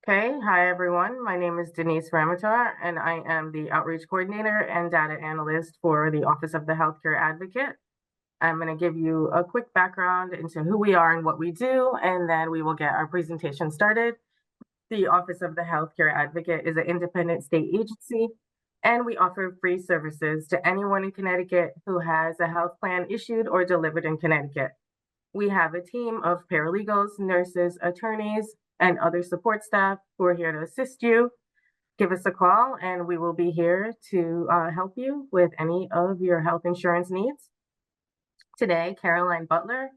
Okay, hi everyone. My name is Denise Ramatar, and I am the Outreach Coordinator and Data Analyst for the Office of the Healthcare Advocate. I'm going to give you a quick background into who we are and what we do, and then we will get our presentation started. The Office of the Healthcare Advocate is an independent state agency, and we offer free services to anyone in Connecticut who has a health plan issued or delivered in Connecticut. We have a team of paralegals, nurses, attorneys, and other support staff who are here to assist you. Give us a call and we will be here to help you with any of your health insurance needs. Today, Caroline Butler,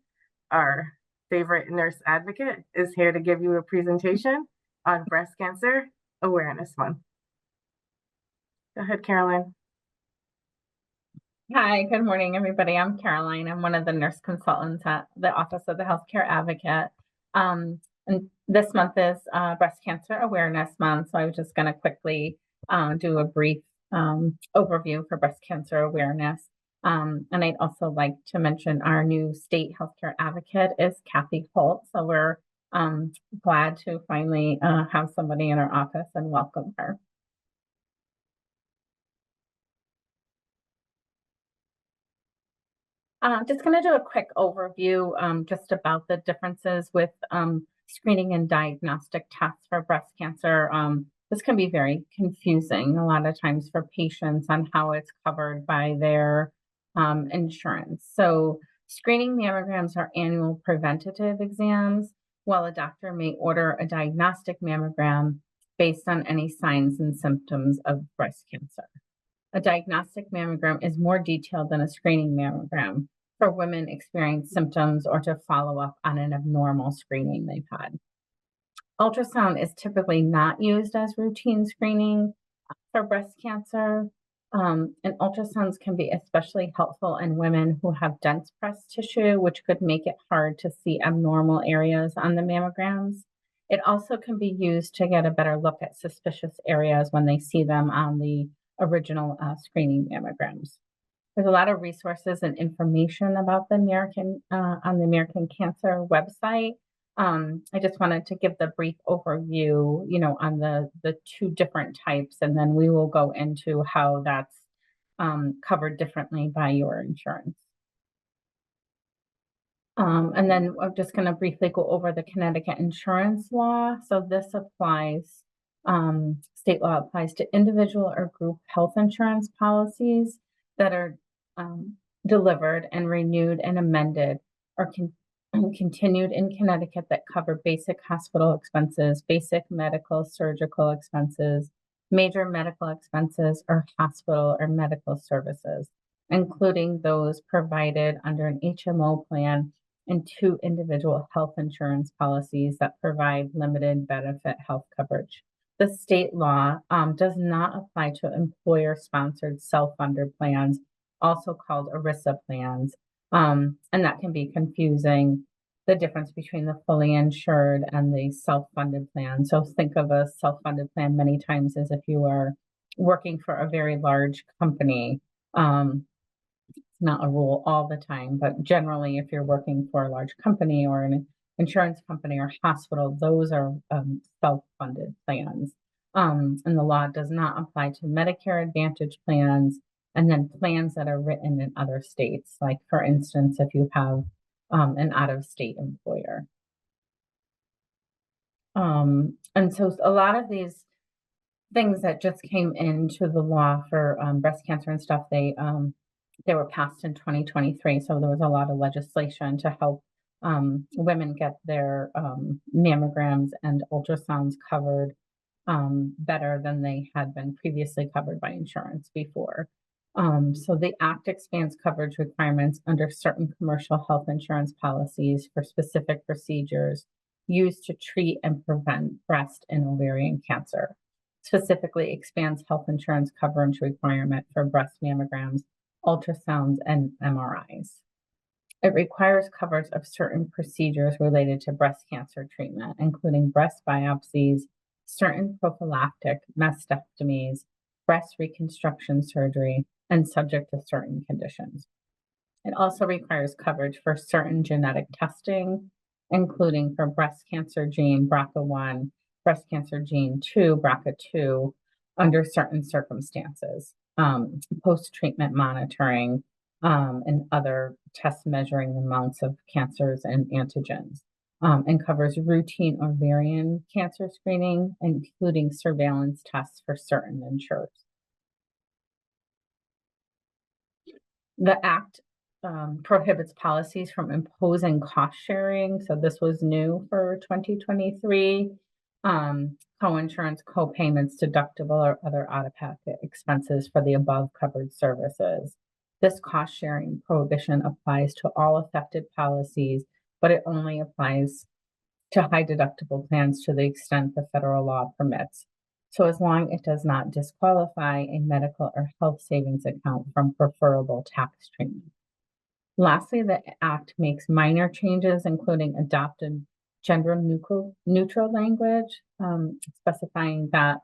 our favorite nurse advocate, is here to give you a presentation on Breast Cancer Awareness Month. Go ahead, Caroline. Hi, good morning, everybody. I'm Caroline. I'm one of the nurse consultants at the Office of the Healthcare Advocate. And this month is Breast Cancer Awareness Month, so I was just going to quickly do a brief overview for breast cancer awareness. And I'd also like to mention our new state healthcare advocate is Kathy Holt. So we're glad to finally have somebody in our office and welcome her. Just going to do a quick overview just about the differences with screening and diagnostic tests for breast cancer. This can be very confusing a lot of times for patients on how it's covered by their insurance. So screening mammograms are annual preventative exams, while a doctor may order a diagnostic mammogram based on any signs and symptoms of breast cancer. A diagnostic mammogram is more detailed than a screening mammogram for women experiencing symptoms or to follow up on an abnormal screening they've had. Ultrasound is typically not used as routine screening for breast cancer, and ultrasounds can be especially helpful in women who have dense breast tissue, which could make it hard to see abnormal areas on the mammograms. It also can be used to get a better look at suspicious areas when they see them on the original screening mammograms. There's a lot of resources and information about the American on the American Cancer website. I just wanted to give the brief overview, on the two different types, and then we will go into how that's covered differently by your insurance. And then I'm just going to briefly go over the Connecticut insurance law. So this applies. State law applies to individual or group health insurance policies that are delivered and renewed and amended or continued in Connecticut that cover basic hospital expenses, basic medical surgical expenses, major medical expenses, or hospital or medical services, including those provided under an HMO plan and two individual health insurance policies that provide limited benefit health coverage. The state law does not apply to employer-sponsored self-funded plans, also called ERISA plans, and that can be confusing, the difference between the fully insured and the self-funded plan. So think of a self-funded plan many times as if you are working for a very large company. It's not a rule all the time, but generally if you're working for a large company or an insurance company or hospital, those are self-funded plans. And the law does not apply to Medicare Advantage plans and then plans that are written in other states. Like for instance, if you have an out-of-state employer. And so a lot of these things that just came into the law for breast cancer and stuff, they were passed in 2023. So there was a lot of legislation to help women get their mammograms and ultrasounds covered better than they had been previously covered by insurance before. So the Act expands coverage requirements under certain commercial health insurance policies for specific procedures used to treat and prevent breast and ovarian cancer. Specifically expands health insurance coverage requirement for breast mammograms, ultrasounds, and MRIs. It requires coverage of certain procedures related to breast cancer treatment, including breast biopsies, certain prophylactic mastectomies, breast reconstruction surgery, and subject to certain conditions. It also requires coverage for certain genetic testing, including for breast cancer gene BRCA1 breast cancer gene 2, BRCA2, under certain circumstances, post-treatment monitoring, and other tests measuring the amounts of cancers and antigens, and covers routine ovarian cancer screening, including surveillance tests for certain insurers. The Act prohibits policies from imposing cost sharing. So this was new for 2023. Coinsurance, co-payments, deductible, or other out-of-pocket expenses for the above covered services. This cost sharing prohibition applies to all affected policies, but it only applies to high deductible plans to the extent the federal law permits. So as long as it does not disqualify a medical or health savings account from preferable tax treatment. Lastly, the Act makes minor changes, including adopted gender neutral language, specifying that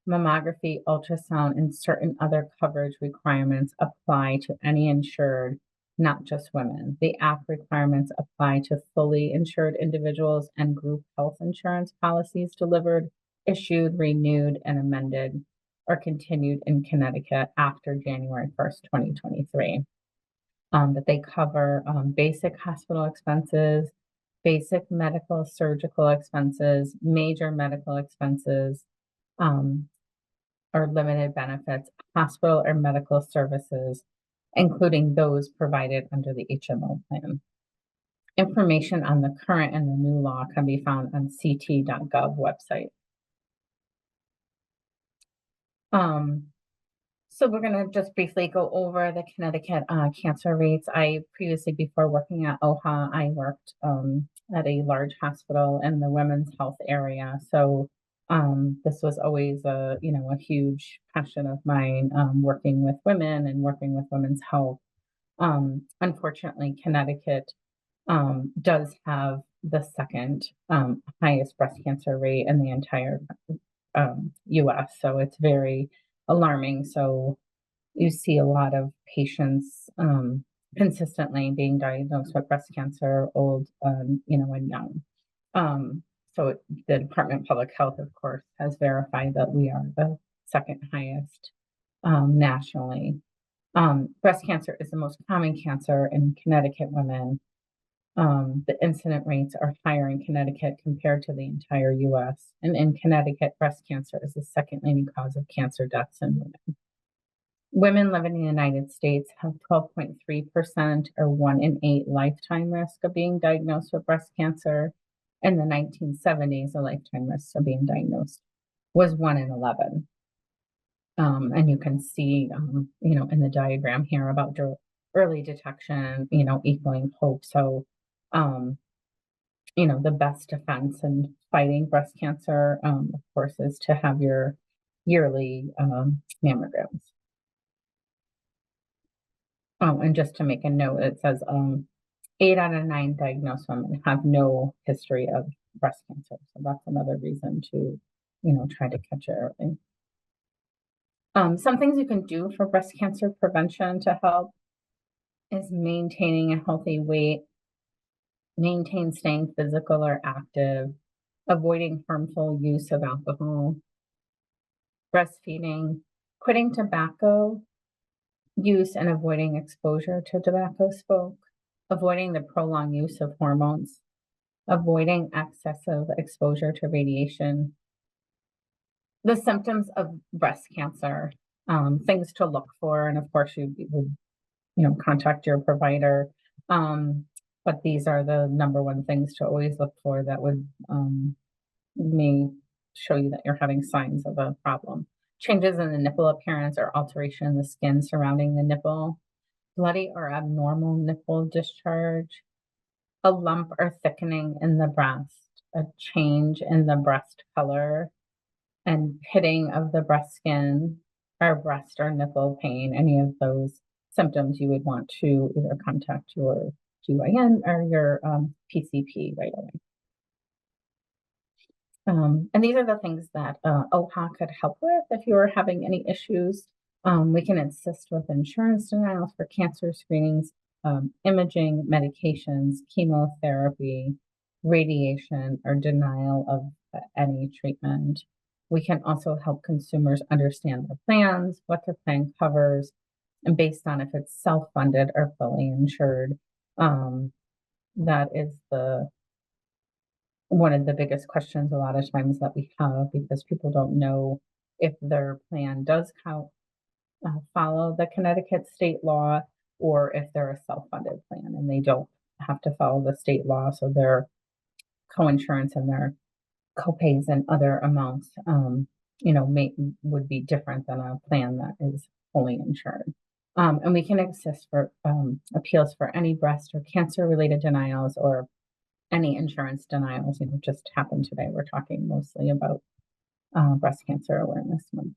mammography, ultrasound, and certain other coverage requirements apply to any insured, not just women. The Act requirements apply to fully insured individuals and group health insurance policies delivered, issued, renewed, and amended or continued in Connecticut after January 1st, 2023. That they cover basic hospital expenses, basic medical surgical expenses, major medical expenses, or limited benefits, hospital or medical services, including those provided under the HMO plan. Information on the current and the new law can be found on ct.gov website. So we're going to just briefly go over the Connecticut cancer rates. I previously, before working at OHA, I worked at a large hospital in the women's health area. So this was always a huge passion of mine, working with women and working with women's health. Unfortunately, Connecticut does have the second highest breast cancer rate in the entire US. So it's very alarming. So you see a lot of patients consistently being diagnosed with breast cancer, old, and young. So the Department of Public Health, of course, has verified that we are the second highest nationally. Breast cancer is the most common cancer in Connecticut women. The incident rates are higher in Connecticut compared to the entire US. And in Connecticut, breast cancer is the second leading cause of cancer deaths in women. Women living in the United States have 12.3% or 1 in 8 lifetime risk of being diagnosed with breast cancer. In the 1970s, the lifetime risk of being diagnosed was 1 in 11. And you can see, in the diagram here about early detection, equaling hope. So, the best defense in fighting breast cancer, of course, is to have your yearly mammograms. Oh, and just to make a note, it says 8 out of 9 diagnosed women have no history of breast cancer. So that's another reason to, try to catch it early. Some things you can do for breast cancer prevention to help is maintaining a healthy weight, maintain staying physical or active, avoiding harmful use of alcohol, breastfeeding, quitting tobacco use and avoiding exposure to tobacco smoke, avoiding the prolonged use of hormones, avoiding excessive exposure to radiation. The symptoms of breast cancer, things to look for, and of course you would, contact your provider. But these are the number one things to always look for that would may show you that you're having signs of a problem. Changes in the nipple appearance or alteration in the skin surrounding the nipple, bloody or abnormal nipple discharge, a lump or thickening in the breast, a change in the breast color, and pitting of the breast skin, or breast or nipple pain. Any of those symptoms you would want to either contact your GYN or your PCP right away. And these are the things that OHA could help with if you are having any issues. We can assist with insurance denials for cancer screenings, imaging, medications, chemotherapy, radiation, or denial of any treatment. We can also help consumers understand their plans, what their plan covers, and based on if it's self-funded or fully insured. That is one of the biggest questions a lot of times that we have, because people don't know if their plan does follow the Connecticut state law, or if they're a self-funded plan and they don't have to follow the state law. So their coinsurance and their copays and other amounts, would be different than a plan that is fully insured. And we can assist for appeals for any breast or cancer-related denials or any insurance denials. Just happened today. We're talking mostly about Breast Cancer Awareness Month.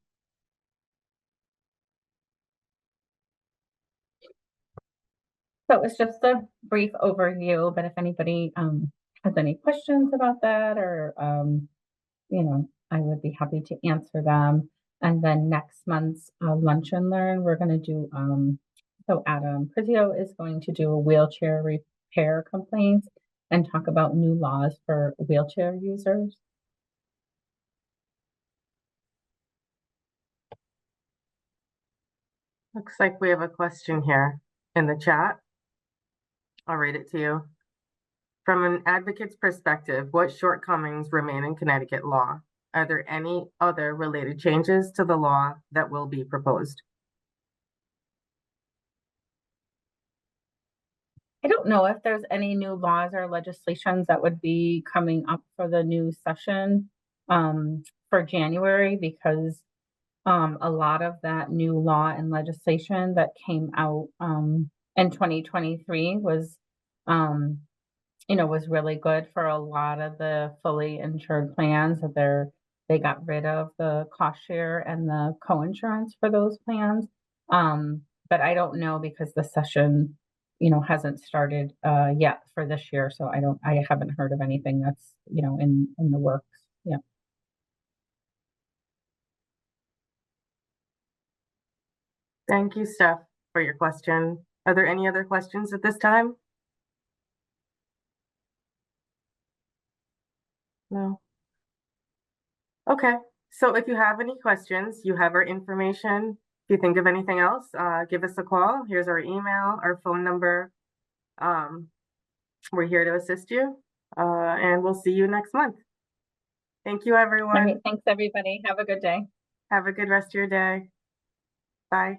So it's just a brief overview, but if anybody has any questions about that, or I would be happy to answer them. And then next month's Lunch and Learn, we're going to do, so Adam Prizio is going to do a wheelchair repair complaints and talk about new laws for wheelchair users. Looks like we have a question here in the chat. I'll read it to you. From an advocate's perspective, what shortcomings remain in Connecticut law? Are there any other related changes to the law that will be proposed? I don't know if there's any new laws or legislations that would be coming up for the new session for January, because a lot of that new law and legislation that came out in 2023 was was really good for a lot of the fully insured plans. That they got rid of the cost share and the co-insurance for those plans. But I don't know, because the session hasn't started yet for this year, so I haven't heard of anything that's in the works. Yeah. Thank you, Steph, for your question. Are there any other questions at this time? No. Okay, so if you have any questions, you have our information. If you think of anything else, give us a call. Here's our email, our phone number. We're here to assist you, and we'll see you next month. Thank you, everyone. All right, thanks everybody. Have a good day. Have a good rest of your day. Bye.